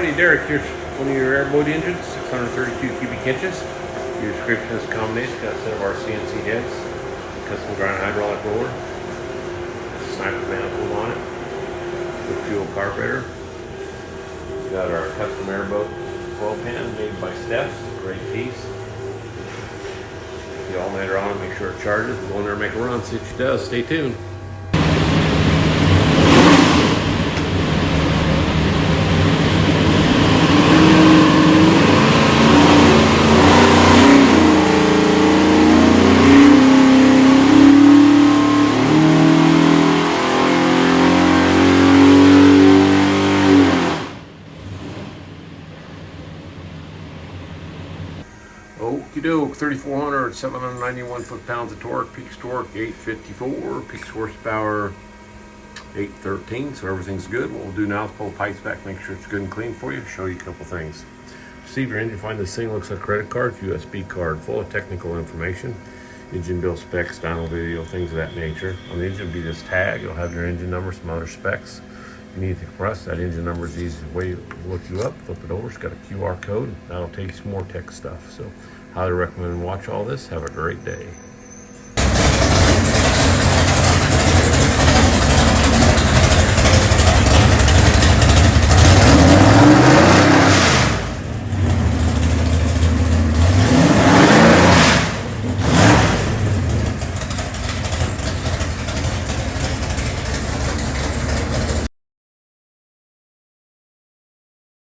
Alrighty, Derek, here's one of your airboat engines, 632 cubic inches. Your description is a combination, got a set of our CNC heads, custom grind hydraulic roller, sniper manifold on it, with fuel carburetor. Got our custom airboat oil pan made by Stefs, great piece. The alternator on, make sure it charges. We'll go in there and make a run, see what she does. Stay tuned. Okie doke, 3,400, 791 foot-pounds of torque, peak torque 854, peak horsepower 813, so everything's good. What we'll do now is pull the pipes back, make sure it's good and clean for you, show you a couple things. Receive your engine, find this thing looks like a credit card, USB card, full of technical information, engine build specs, dyno video, things of that nature. On the engine will be this tag, it'll have your engine number, some other specs. If you need anything from us, that engine number is the easiest way to look you up. Flip it over, it's got a QR code. That'll take you some more tech stuff. So highly recommend and watch all this. Have a great day.